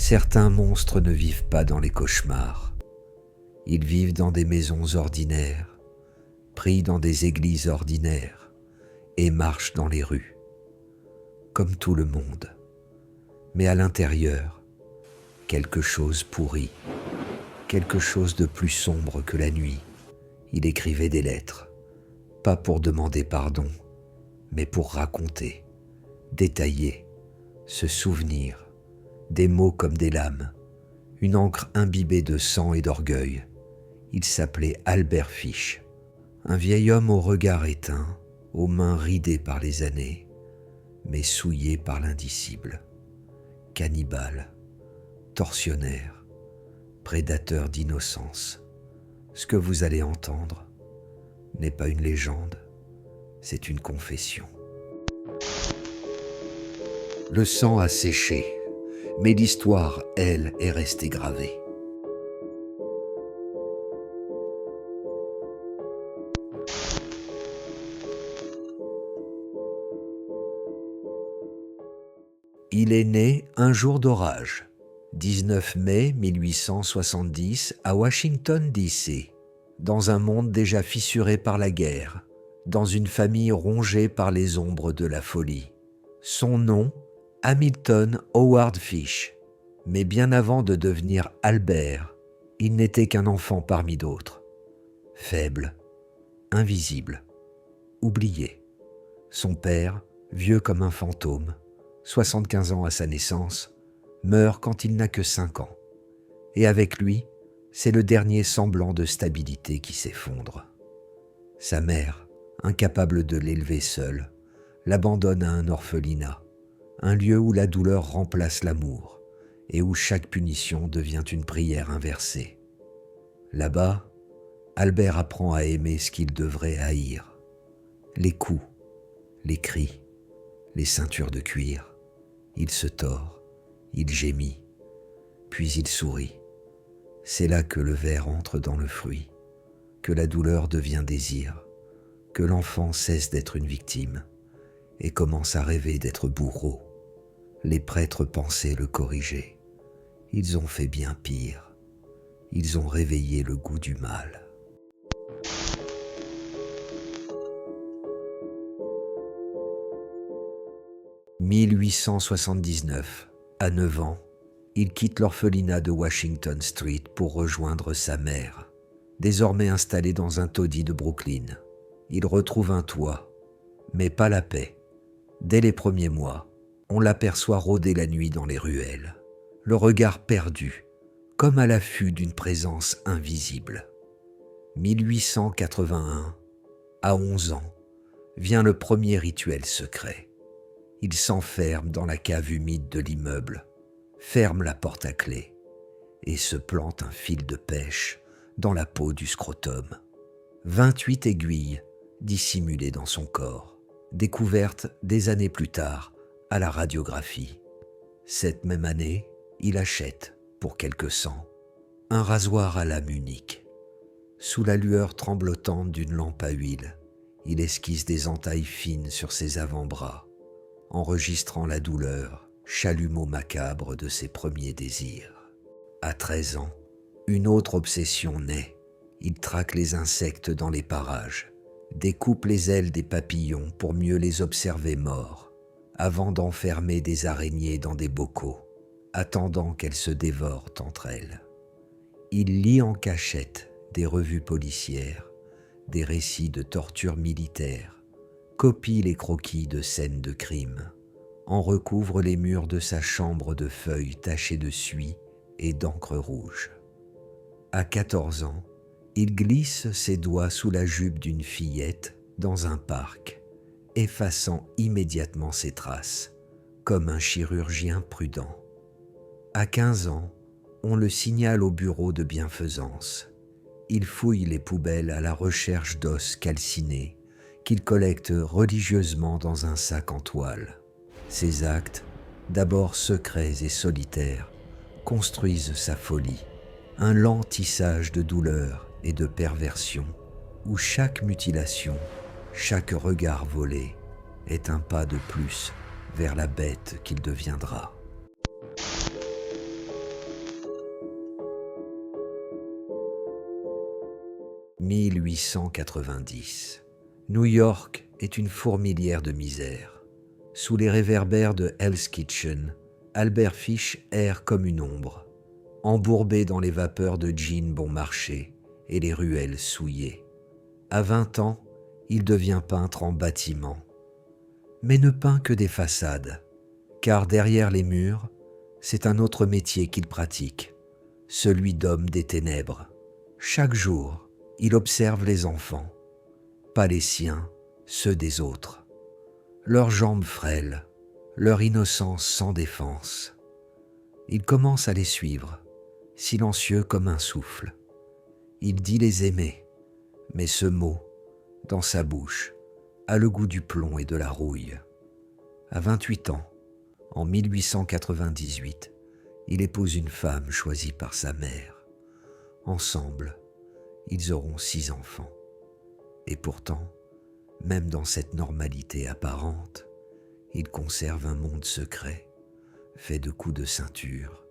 Certains monstres ne vivent pas dans les cauchemars. Ils vivent dans des maisons ordinaires, prient dans des églises ordinaires et marchent dans les rues, comme tout le monde. Mais à l'intérieur, quelque chose pourrit, quelque chose de plus sombre que la nuit. Il écrivait des lettres, pas pour demander pardon, mais pour raconter, détailler, se souvenir, des mots comme des lames, une encre imbibée de sang et d'orgueil. Il s'appelait Albert Fish, un vieil homme au regard éteint, aux mains ridées par les années, mais souillées par l'indicible. Cannibale, tortionnaire, prédateur d'innocence. Ce que vous allez entendre n'est pas une légende, c'est une confession. Le sang a séché, mais l'histoire, elle, est restée gravée. Il est né un jour d'orage, 19 mai 1870 à Washington, D.C., dans un monde déjà fissuré par la guerre, dans une famille rongée par les ombres de la folie. Son nom, Hamilton Howard Fish, mais bien avant de devenir Albert, il n'était qu'un enfant parmi d'autres. Faible, invisible, oublié. Son père, vieux comme un fantôme, 75 ans à sa naissance, meurt quand il n'a que 5 ans. Et avec lui, c'est le dernier semblant de stabilité qui s'effondre. Sa mère, incapable de l'élever seule, l'abandonne à un orphelinat, un lieu où la douleur remplace l'amour et où chaque punition devient une prière inversée. Là-bas, Albert apprend à aimer ce qu'il devrait haïr. Les coups, les cris, les ceintures de cuir. Il se tord, il gémit, puis il sourit. C'est là que le ver entre dans le fruit, que la douleur devient désir, que l'enfant cesse d'être une victime et commence à rêver d'être bourreau. Les prêtres pensaient le corriger. Ils ont fait bien pire. Ils ont réveillé le goût du mal. « 1879, à 9 ans, il quitte l'orphelinat de Washington Street pour rejoindre sa mère, désormais installée dans un taudis de Brooklyn. Il retrouve un toit, mais pas la paix. Dès les premiers mois, on l'aperçoit rôder la nuit dans les ruelles, le regard perdu, comme à l'affût d'une présence invisible. 1881, à 11 ans, vient le premier rituel secret. Il s'enferme dans la cave humide de l'immeuble, ferme la porte à clé et se plante un fil de pêche dans la peau du scrotum. 28 aiguilles dissimulées dans son corps, découvertes des années plus tard à la radiographie. Cette même année, il achète, pour quelques cents, un rasoir à lame unique. Sous la lueur tremblotante d'une lampe à huile, il esquisse des entailles fines sur ses avant-bras, enregistrant la douleur, chalumeau macabre de ses premiers désirs. À 13 ans, une autre obsession naît. Il traque les insectes dans les parages, découpe les ailes des papillons pour mieux les observer morts, avant d'enfermer des araignées dans des bocaux, attendant qu'elles se dévorent entre elles. Il lit en cachette des revues policières, des récits de tortures militaires, copie les croquis de scènes de crime, en recouvre les murs de sa chambre de feuilles tachées de suie et d'encre rouge. À 14 ans, il glisse ses doigts sous la jupe d'une fillette dans un parc, effaçant immédiatement ses traces, comme un chirurgien prudent. À 15 ans, on le signale au bureau de bienfaisance. Il fouille les poubelles à la recherche d'os calcinés qu'il collecte religieusement dans un sac en toile. Ces actes, d'abord secrets et solitaires, construisent sa folie, un lent tissage de douleur et de perversion, où chaque mutilation, chaque regard volé est un pas de plus vers la bête qu'il deviendra. 1890. New York est une fourmilière de misère. Sous les réverbères de Hell's Kitchen, Albert Fish erre comme une ombre, embourbé dans les vapeurs de gin bon marché et les ruelles souillées. À 20 ans, il devient peintre en bâtiment, mais ne peint que des façades, car derrière les murs, c'est un autre métier qu'il pratique, celui d'homme des ténèbres. Chaque jour, il observe les enfants, pas les siens, ceux des autres. Leurs jambes frêles, leur innocence sans défense. Il commence à les suivre, silencieux comme un souffle. Il dit les aimer, mais ce mot, dans sa bouche, a le goût du plomb et de la rouille. À 28 ans, en 1898, il épouse une femme choisie par sa mère. Ensemble, ils auront 6 enfants. Et pourtant, même dans cette normalité apparente, il conserve un monde secret, fait de coups de ceinture,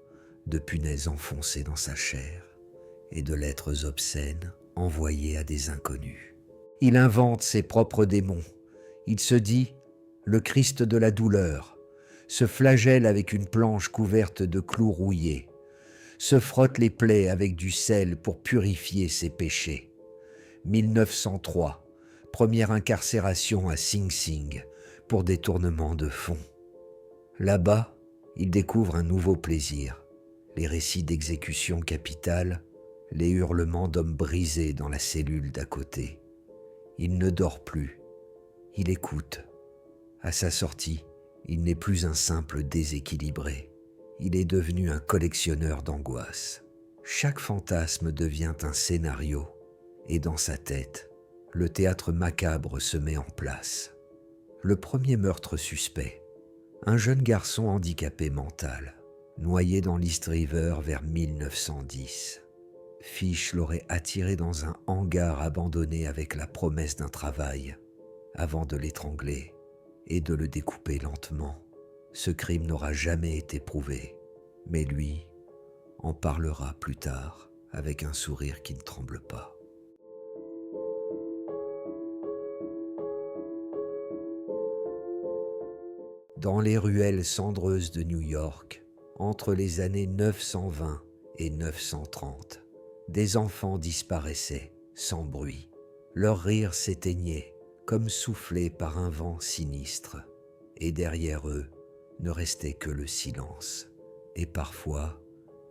de punaises enfoncées dans sa chair et de lettres obscènes envoyées à des inconnus. Il invente ses propres démons. Il se dit « le Christ de la douleur », se flagelle avec une planche couverte de clous rouillés, se frotte les plaies avec du sel pour purifier ses péchés. 1903, première incarcération à Sing Sing pour détournement de fonds. Là-bas, il découvre un nouveau plaisir, les récits d'exécution capitale, les hurlements d'hommes brisés dans la cellule d'à côté. Il ne dort plus, il écoute. À sa sortie, il n'est plus un simple déséquilibré, il est devenu un collectionneur d'angoisse. Chaque fantasme devient un scénario, et dans sa tête, le théâtre macabre se met en place. Le premier meurtre suspect, un jeune garçon handicapé mental, noyé dans l'East River vers 1910. Fish l'aurait attiré dans un hangar abandonné avec la promesse d'un travail, avant de l'étrangler et de le découper lentement. Ce crime n'aura jamais été prouvé, mais lui en parlera plus tard avec un sourire qui ne tremble pas. Dans les ruelles cendreuses de New York, entre les années 920 et 930, des enfants disparaissaient sans bruit. Leur rire s'éteignait comme soufflé par un vent sinistre, et derrière eux ne restait que le silence, et parfois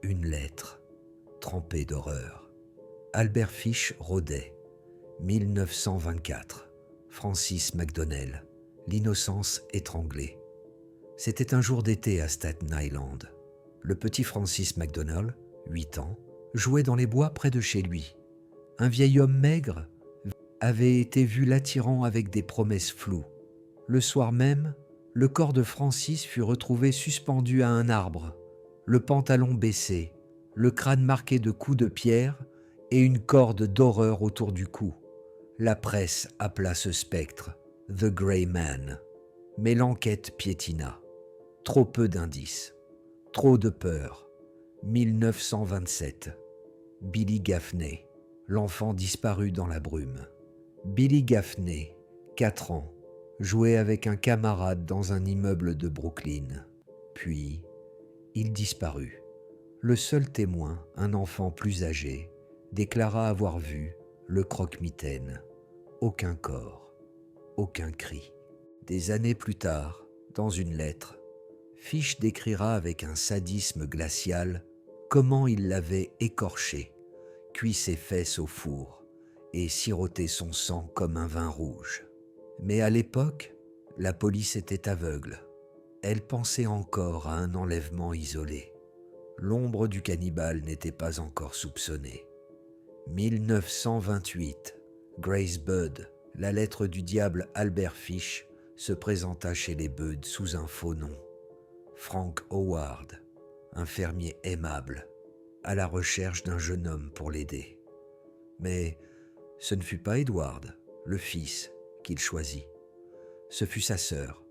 une lettre trempée d'horreur. Albert Fish rôdait, 1924, Francis McDonnell, l'innocence étranglée. C'était un jour d'été à Staten Island. Le petit Francis McDonnell, 8 ans, jouait dans les bois près de chez lui. Un vieil homme maigre avait été vu l'attirant avec des promesses floues. Le soir même, le corps de Francis fut retrouvé suspendu à un arbre, le pantalon baissé, le crâne marqué de coups de pierre et une corde d'horreur autour du cou. La presse appela ce spectre « The Grey Man », mais l'enquête piétina. Trop peu d'indices, trop de peur. 1927, Billy Gaffney, l'enfant disparu dans la brume. Billy Gaffney, 4 ans, jouait avec un camarade dans un immeuble de Brooklyn. Puis, il disparut. Le seul témoin, un enfant plus âgé, déclara avoir vu le croque-mitaine. Aucun corps, aucun cri. Des années plus tard, dans une lettre, Fish décrira avec un sadisme glacial comment il l'avait écorché, cuit ses fesses au four et siroté son sang comme un vin rouge. Mais à l'époque, la police était aveugle. Elle pensait encore à un enlèvement isolé. L'ombre du cannibale n'était pas encore soupçonnée. 1928, Grace Budd, la lettre du diable Albert Fish, se présenta chez les Budd sous un faux nom. Frank Howard, un fermier aimable, à la recherche d'un jeune homme pour l'aider. Mais ce ne fut pas Edward, le fils, qu'il choisit. Ce fut sa sœur,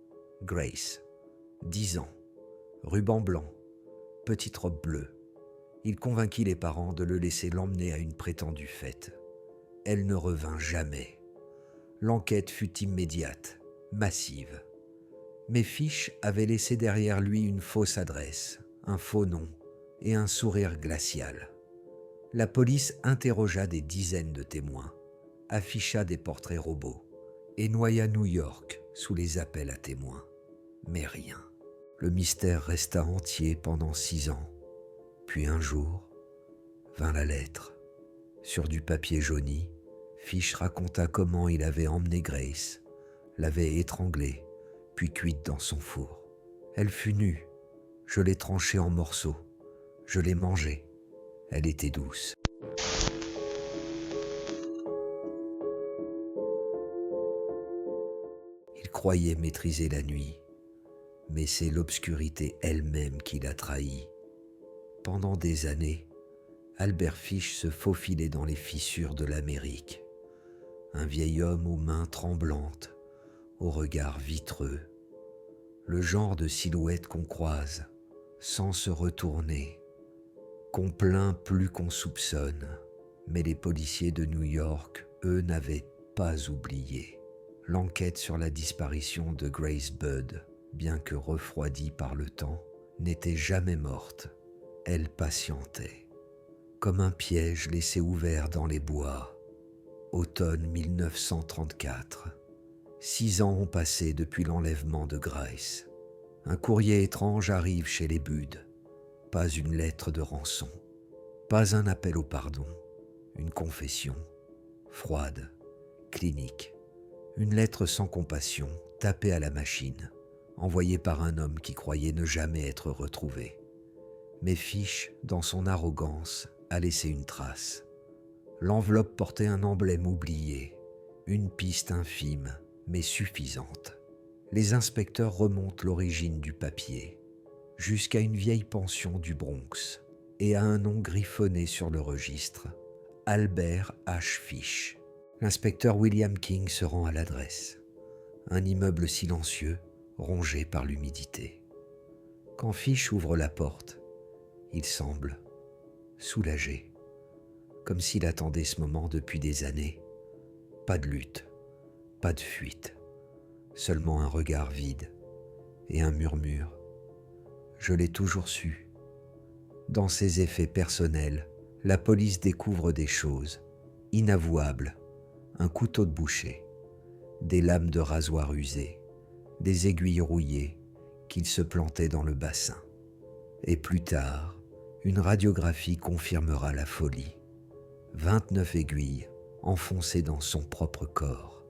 Grace, 10 ans, ruban blanc, petite robe bleue. Il convainquit les parents de le laisser l'emmener à une prétendue fête. Elle ne revint jamais. L'enquête fut immédiate, massive. Mais Fish avait laissé derrière lui une fausse adresse, un faux nom et un sourire glacial. La police interrogea des dizaines de témoins, afficha des portraits robots et noya New York sous les appels à témoins. Mais rien. Le mystère resta entier pendant 6 ans. Puis un jour, vint la lettre. Sur du papier jauni, Fish raconta comment il avait emmené Grace, l'avait étranglée, puis cuite dans son four. Elle fut nue. Je l'ai tranchée en morceaux. Je l'ai mangée. Elle était douce. Il croyait maîtriser la nuit, mais c'est l'obscurité elle-même qui l'a trahi. Pendant des années, Albert Fish se faufilait dans les fissures de l'Amérique. Un vieil homme aux mains tremblantes, au regard vitreux. Le genre de silhouette qu'on croise, sans se retourner, qu'on plaint plus qu'on soupçonne. Mais les policiers de New York, eux, n'avaient pas oublié. L'enquête sur la disparition de Grace Budd, bien que refroidie par le temps, n'était jamais morte. Elle patientait, comme un piège laissé ouvert dans les bois. Automne 1934. 6 ans ont passé depuis l'enlèvement de Grace. Un courrier étrange arrive chez les Budd. Pas une lettre de rançon, pas un appel au pardon, une confession, froide, clinique. Une lettre sans compassion, tapée à la machine, envoyée par un homme qui croyait ne jamais être retrouvé. Mais Fish, dans son arrogance, a laissé une trace. L'enveloppe portait un emblème oublié, une piste infime, mais suffisante. Les inspecteurs remontent l'origine du papier, jusqu'à une vieille pension du Bronx, et à un nom griffonné sur le registre, Albert H. Fish. L'inspecteur William King se rend à l'adresse. Un immeuble silencieux, rongé par l'humidité. Quand Fish ouvre la porte, il semble soulagé, comme s'il attendait ce moment depuis des années. Pas de lutte, pas de fuite, seulement un regard vide et un murmure. Je l'ai toujours su. Dans ses effets personnels, la police découvre des choses inavouables. Un couteau de boucher, des lames de rasoir usées, des aiguilles rouillées qu'il se plantait dans le bassin. Et plus tard, une radiographie confirmera la folie. 29 aiguilles enfoncées dans son propre corps,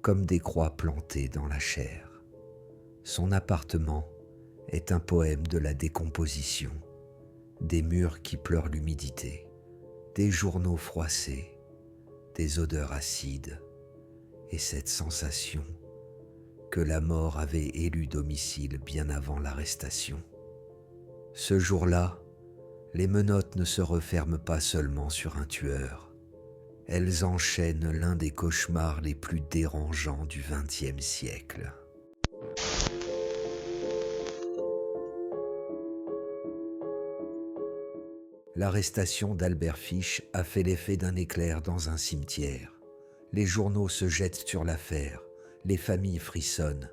comme des croix plantées dans la chair. Son appartement est un poème de la décomposition, des murs qui pleurent l'humidité, des journaux froissés, des odeurs acides et cette sensation que la mort avait élu domicile bien avant l'arrestation. Ce jour-là, les menottes ne se referment pas seulement sur un tueur. Elles enchaînent l'un des cauchemars les plus dérangeants du XXe siècle. L'arrestation d'Albert Fish a fait l'effet d'un éclair dans un cimetière. Les journaux se jettent sur l'affaire, les familles frissonnent,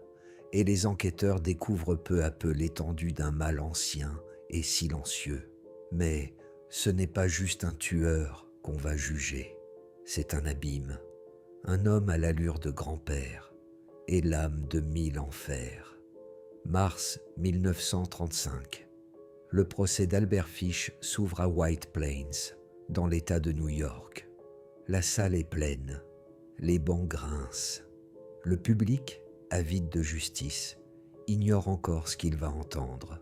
et les enquêteurs découvrent peu à peu l'étendue d'un mal ancien et silencieux. Mais ce n'est pas juste un tueur qu'on va juger, c'est un abîme, un homme à l'allure de grand-père et l'âme de 1000 enfers. Mars 1935. Le procès d'Albert Fish s'ouvre à White Plains, dans l'État de New York. La salle est pleine, les bancs grincent. Le public, avide de justice, ignore encore ce qu'il va entendre.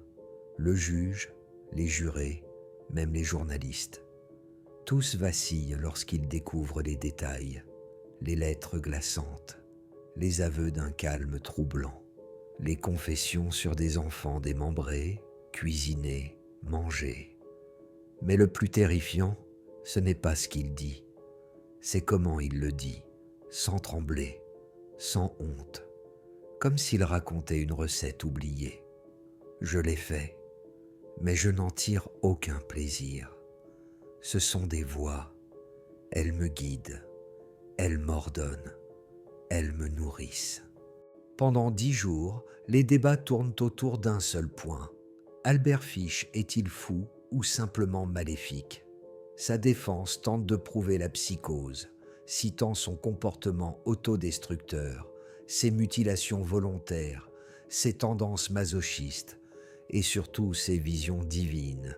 Le juge, les jurés, même les journalistes. Tous vacillent lorsqu'ils découvrent les détails, les lettres glaçantes, les aveux d'un calme troublant, les confessions sur des enfants démembrés, cuisiner, manger. Mais le plus terrifiant, ce n'est pas ce qu'il dit, c'est comment il le dit, sans trembler, sans honte, comme s'il racontait une recette oubliée. Je l'ai fait, mais je n'en tire aucun plaisir. Ce sont des voix, elles me guident, elles m'ordonnent, elles me nourrissent. Pendant 10 jours, les débats tournent autour d'un seul point. Albert Fish est-il fou ou simplement maléfique? Sa défense tente de prouver la psychose, citant son comportement autodestructeur, ses mutilations volontaires, ses tendances masochistes et surtout ses visions divines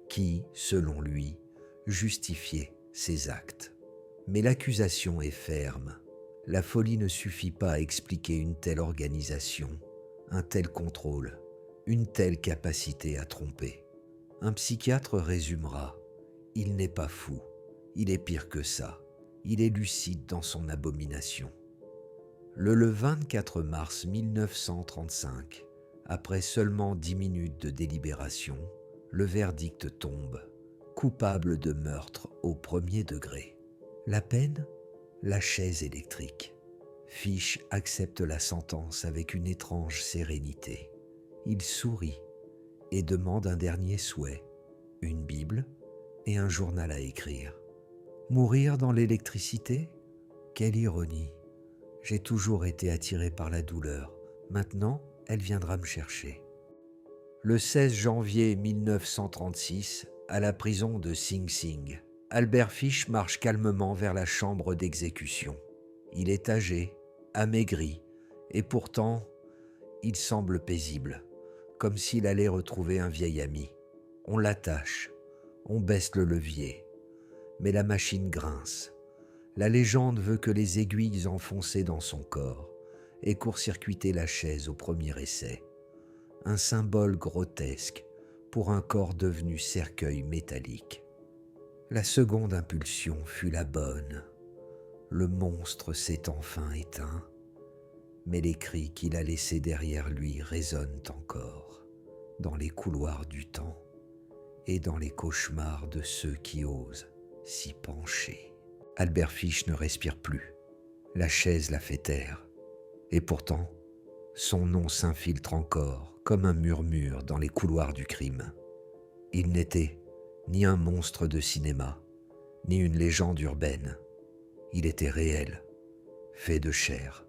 qui, selon lui, justifiaient ses actes. Mais l'accusation est ferme. La folie ne suffit pas à expliquer une telle organisation, un tel contrôle, une telle capacité à tromper. Un psychiatre résumera: il n'est pas fou, il est pire que ça, il est lucide dans son abomination. Le 24 mars 1935, après seulement 10 minutes de délibération, le verdict tombe, coupable de meurtre au premier degré. La peine? La chaise électrique. Fish accepte la sentence avec une étrange sérénité. Il sourit et demande un dernier souhait, une Bible et un journal à écrire. Mourir dans l'électricité? Quelle ironie! J'ai toujours été attiré par la douleur. Maintenant, elle viendra me chercher. Le 16 janvier 1936, à la prison de Sing Sing, Albert Fish marche calmement vers la chambre d'exécution. Il est âgé, amaigri, et pourtant, il semble paisible, comme s'il allait retrouver un vieil ami. On l'attache, on baisse le levier, mais la machine grince. La légende veut que les aiguilles enfoncées dans son corps aient court-circuité la chaise au premier essai. Un symbole grotesque pour un corps devenu cercueil métallique. La seconde impulsion fut la bonne. Le monstre s'est enfin éteint, mais les cris qu'il a laissés derrière lui résonnent encore, dans les couloirs du temps et dans les cauchemars de ceux qui osent s'y pencher. Albert Fish ne respire plus. La chaise l'a fait taire. Et pourtant, son nom s'infiltre encore comme un murmure dans les couloirs du crime. Il n'était ni un monstre de cinéma, ni une légende urbaine. Il était réel, fait de chair,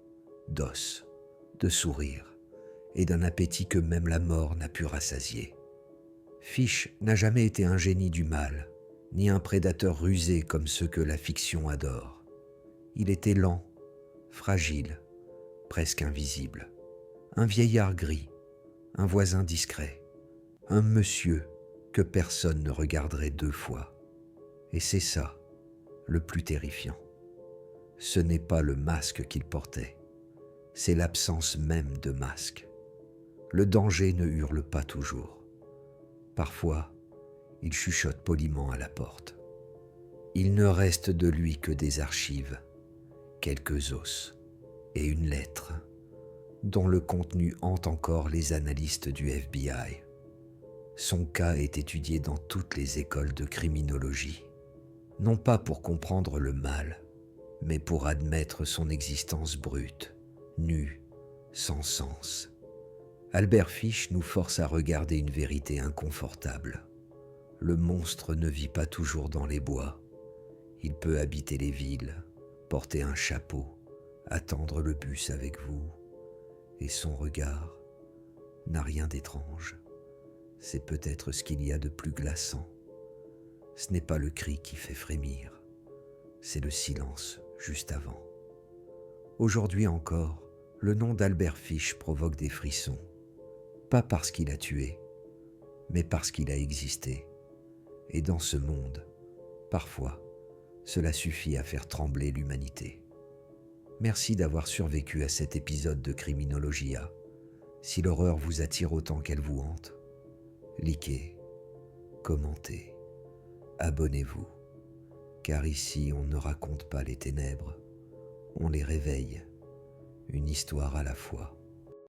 d'os, de sourire et d'un appétit que même la mort n'a pu rassasier. Fish n'a jamais été un génie du mal, ni un prédateur rusé comme ceux que la fiction adore. Il était lent, fragile, presque invisible. Un vieillard gris, un voisin discret, un monsieur que personne ne regarderait 2 fois. Et c'est ça, le plus terrifiant. Ce n'est pas le masque qu'il portait, c'est l'absence même de masque. Le danger ne hurle pas toujours. Parfois, il chuchote poliment à la porte. Il ne reste de lui que des archives, quelques os et une lettre, dont le contenu hante encore les analystes du FBI. Son cas est étudié dans toutes les écoles de criminologie, non pas pour comprendre le mal, mais pour admettre son existence brute, nue, sans sens. Albert Fish nous force à regarder une vérité inconfortable. Le monstre ne vit pas toujours dans les bois. Il peut habiter les villes, porter un chapeau, attendre le bus avec vous, et son regard n'a rien d'étrange. C'est peut-être ce qu'il y a de plus glaçant. Ce n'est pas le cri qui fait frémir, c'est le silence juste avant. Aujourd'hui encore, le nom d'Albert Fish provoque des frissons, pas parce qu'il a tué, mais parce qu'il a existé. Et dans ce monde, parfois, cela suffit à faire trembler l'humanité. Merci d'avoir survécu à cet épisode de Criminologia. Si l'horreur vous attire autant qu'elle vous hante, likez, commentez, abonnez-vous, car ici on ne raconte pas les ténèbres, on les réveille, une histoire à la fois.